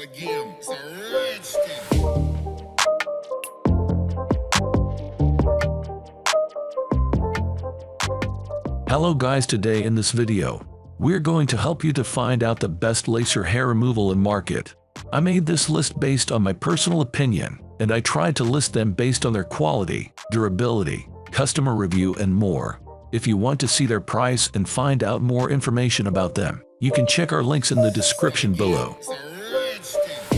game. It's a rich thing. Hello guys, today in this video, we're going to help you to find out the best laser hair removal in market. I made this list based on my personal opinion, and I tried to list them based on their quality, durability, customer review and more. If you want to see their price and find out more information about them, you can check our links in the description below. It's a rich thing.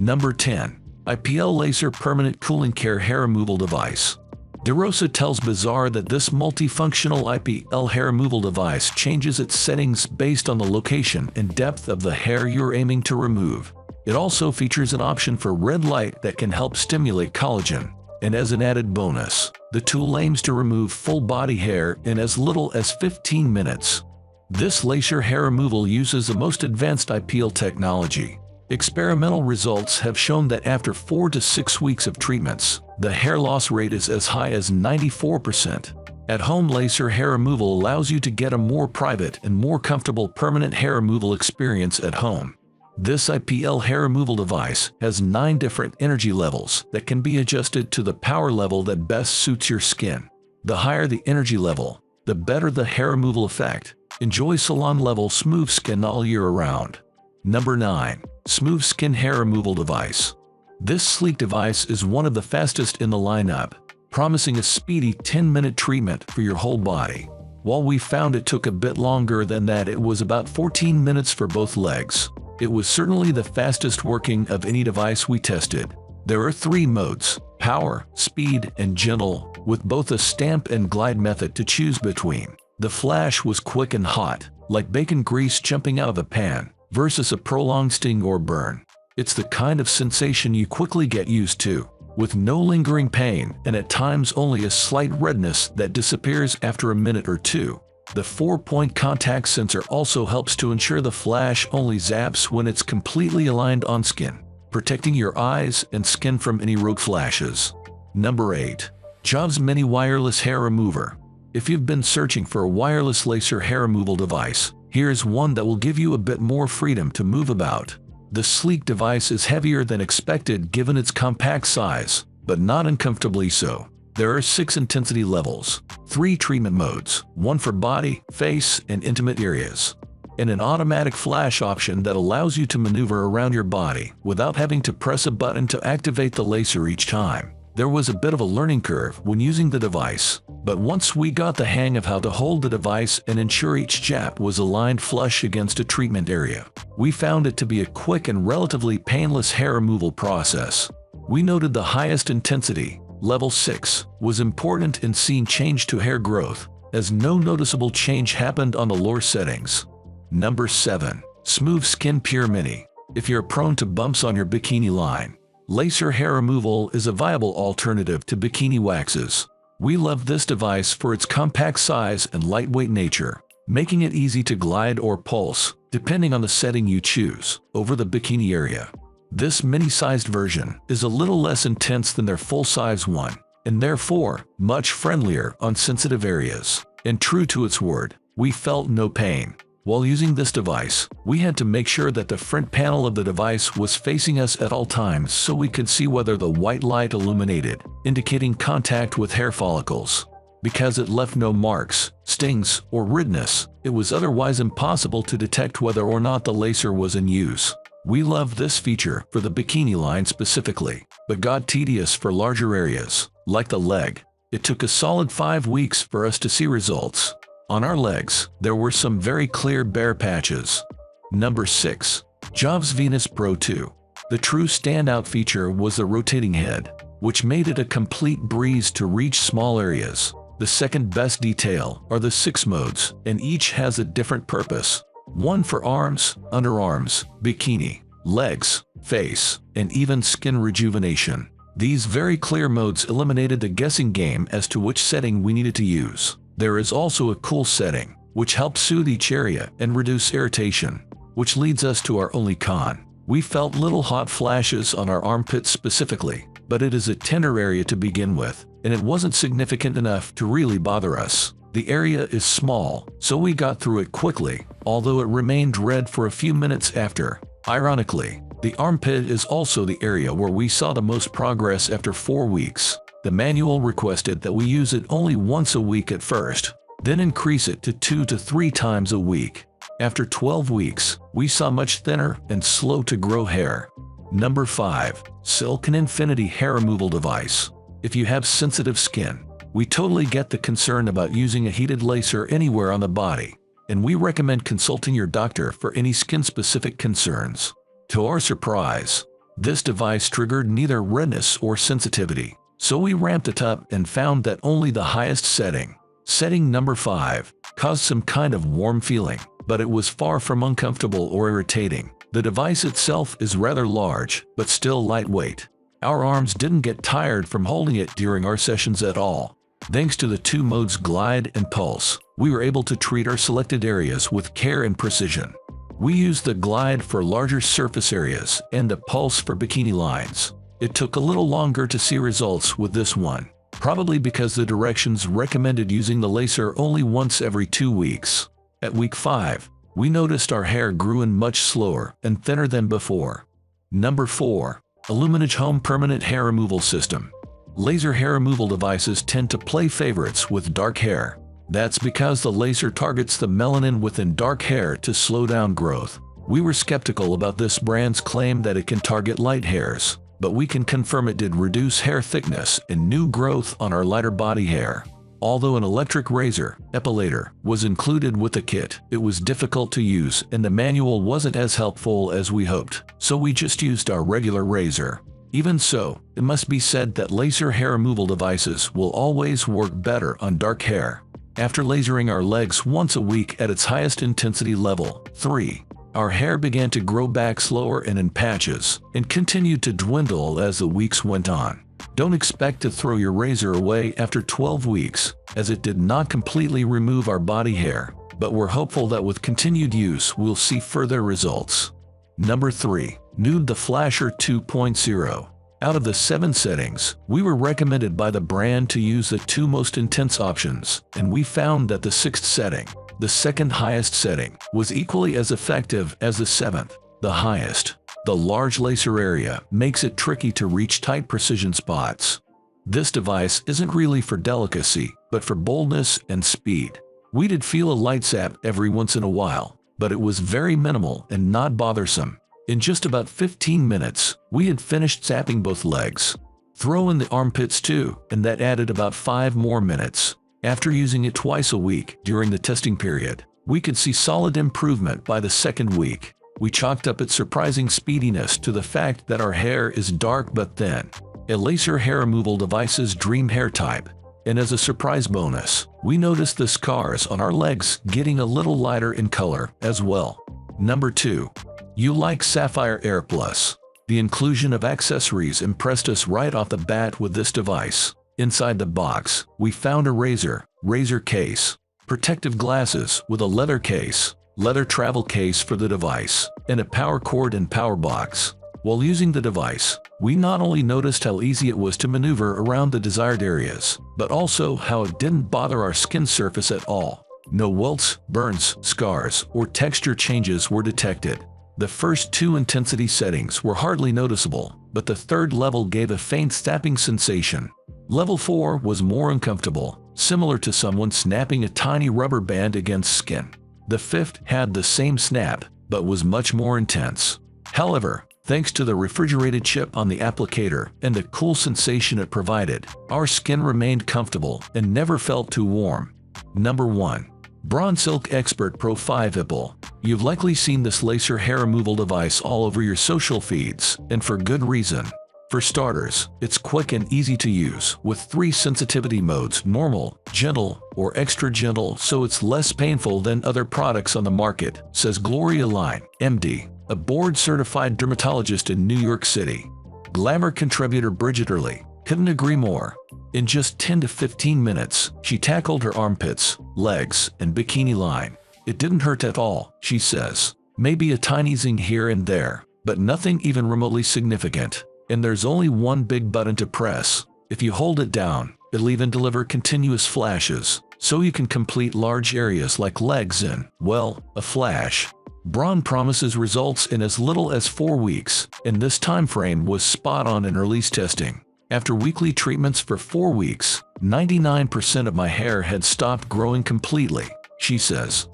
Number 10. IPL Laser Permanent Cooling Care Hair Removal Device. DeRosa tells Bazaar that this multifunctional IPL hair removal device changes its settings based on the location and depth of the hair you're aiming to remove. It also features an option for red light that can help stimulate collagen. And as an added bonus, the tool aims to remove full body hair in as little as 15 minutes. This laser hair removal uses the most advanced IPL technology. Experimental results have shown that after 4 to 6 weeks of treatments, the hair loss rate is as high as 94%. At-home laser hair removal allows you to get a more private and more comfortable permanent hair removal experience at home. This IPL hair removal device has 9 different energy levels that can be adjusted to the power level that best suits your skin. The higher the energy level, the better the hair removal effect. Enjoy salon-level smooth skin all year around. Number 9. Smooth Skin Hair Removal Device. This sleek device is one of the fastest in the lineup, promising a speedy 10-minute treatment for your whole body. While we found it took a bit longer than that, it was about 14 minutes for both legs. It was certainly the fastest working of any device we tested. There are 3 modes: power, speed, and gentle, with both a stamp and glide method to choose between. The flash was quick and hot, like bacon grease jumping out of a pan, versus a prolonged sting or burn. It's the kind of sensation you quickly get used to, with no lingering pain and at times only a slight redness that disappears after a minute or two. The 4-point contact sensor also helps to ensure the flash only zaps when it's completely aligned on skin, protecting your eyes and skin from any rogue flashes. Number 8. Jobs Mini Wireless Hair Remover. If you've been searching for a wireless laser hair removal device, here's one that will give you a bit more freedom to move about. The sleek device is heavier than expected given its compact size, but not uncomfortably so. There are 6 intensity levels, 3 treatment modes, 1 for body, face, and intimate areas, and an automatic flash option that allows you to maneuver around your body without having to press a button to activate the laser each time. There was a bit of a learning curve when using the device, but once we got the hang of how to hold the device and ensure each jab was aligned flush against a treatment area, we found it to be a quick and relatively painless hair removal process. We noted the highest intensity, level 6, was important in seeing change to hair growth, as no noticeable change happened on the lower settings. Number 7. Smooth Skin Pure Mini. If you're prone to bumps on your bikini line, laser hair removal is a viable alternative to bikini waxes. We love this device for its compact size and lightweight nature, making it easy to glide or pulse, depending on the setting you choose, over the bikini area. This mini-sized version is a little less intense than their full-size one, and therefore much friendlier on sensitive areas. And true to its word, we felt no pain. While using this device, we had to make sure that the front panel of the device was facing us at all times so we could see whether the white light illuminated, indicating contact with hair follicles. Because it left no marks, stings, or redness, it was otherwise impossible to detect whether or not the laser was in use. We love this feature for the bikini line specifically, but got tedious for larger areas, like the leg. It took a solid 5 weeks for us to see results. On our legs, there were some very clear bare patches. Number 6. Jobs Venus Pro 2. The true standout feature was the rotating head, which made it a complete breeze to reach small areas. The second best detail are the 6 modes, and each has a different purpose. 1 for arms, underarms, bikini, legs, face, and even skin rejuvenation. These very clear modes eliminated the guessing game as to which setting we needed to use. There is also a cool setting, which helps soothe each area and reduce irritation, which leads us to our only con. We felt little hot flashes on our armpits specifically, but it is a tender area to begin with, and it wasn't significant enough to really bother us. The area is small, so we got through it quickly, although it remained red for a few minutes after. Ironically, the armpit is also the area where we saw the most progress after 4 weeks. The manual requested that we use it only once a week at first, then increase it to 2 to 3 times a week. After 12 weeks, we saw much thinner and slow to grow hair. Number 5. Silk & Infinity Hair Removal Device. If you have sensitive skin, we totally get the concern about using a heated laser anywhere on the body, and we recommend consulting your doctor for any skin-specific concerns. To our surprise, this device triggered neither redness or sensitivity, so we ramped it up and found that only the highest setting number 5, caused some kind of warm feeling, but it was far from uncomfortable or irritating. The device itself is rather large, but still lightweight. Our arms didn't get tired from holding it during our sessions at all. Thanks to the 2 modes Glide and Pulse, we were able to treat our selected areas with care and precision. We used the Glide for larger surface areas and the Pulse for bikini lines. It took a little longer to see results with this one, probably because the directions recommended using the laser only once every 2 weeks. At week 5, we noticed our hair grew in much slower and thinner than before. Number 4. Illuminage Home Permanent Hair Removal System. Laser hair removal devices tend to play favorites with dark hair. That's because the laser targets the melanin within dark hair to slow down growth. We were skeptical about this brand's claim that it can target light hairs, but we can confirm it did reduce hair thickness and new growth on our lighter body hair. Although an electric razor, epilator, was included with the kit, it was difficult to use and the manual wasn't as helpful as we hoped, so we just used our regular razor. Even so, it must be said that laser hair removal devices will always work better on dark hair. After lasering our legs once a week at its highest intensity level, 3, our hair began to grow back slower and in patches, and continued to dwindle as the weeks went on. Don't expect to throw your razor away after 12 weeks, as it did not completely remove our body hair, but we're hopeful that with continued use we'll see further results. Number 3. Nude the Flasher 2.0. Out of the 7 settings, we were recommended by the brand to use the 2 most intense options, and we found that the 6th setting, the second highest setting, was equally as effective as the 7th, the highest. The large laser area makes it tricky to reach tight precision spots. This device isn't really for delicacy, but for boldness and speed. We did feel a light zap every once in a while, but it was very minimal and not bothersome. In just about 15 minutes, we had finished zapping both legs. Throw in the armpits too, and that added about 5 more minutes. After using it twice a week during the testing period, we could see solid improvement by the 2nd week. We chalked up its surprising speediness to the fact that our hair is dark but thin, a laser hair removal device's dream hair type. And as a surprise bonus, we noticed the scars on our legs getting a little lighter in color as well. Number 2. You like Sapphire Air Plus. The inclusion of accessories impressed us right off the bat with this device. Inside the box, we found a razor case, protective glasses with a leather case, leather travel case for the device, and a power cord and power box. While using the device, we not only noticed how easy it was to maneuver around the desired areas, but also how it didn't bother our skin surface at all. No welts, burns, scars, or texture changes were detected. The first 2 intensity settings were hardly noticeable, but the 3rd level gave a faint snapping sensation. Level 4 was more uncomfortable, similar to someone snapping a tiny rubber band against skin. The 5th had the same snap, but was much more intense. However, thanks to the refrigerated chip on the applicator and the cool sensation it provided, our skin remained comfortable and never felt too warm. Number 1. Bronsilk Expert Pro 5 Ipple. You've likely seen this laser hair removal device all over your social feeds, and for good reason. For starters, it's quick and easy to use, with 3 sensitivity modes: normal, gentle, or extra gentle, so it's less painful than other products on the market, says Gloria Line, MD, a board-certified dermatologist in New York City. Glamour contributor Bridget Early couldn't agree more. In just 10 to 15 minutes, she tackled her armpits, legs, and bikini line. It didn't hurt at all, she says. Maybe a tiny zing here and there, but nothing even remotely significant. And there's only one big button to press. If you hold it down, it'll even deliver continuous flashes, so you can complete large areas like legs in, well, a flash. Braun promises results in as little as 4 weeks, and this time frame was spot on in release testing. After weekly treatments for 4 weeks, 99% of my hair had stopped growing completely, she says.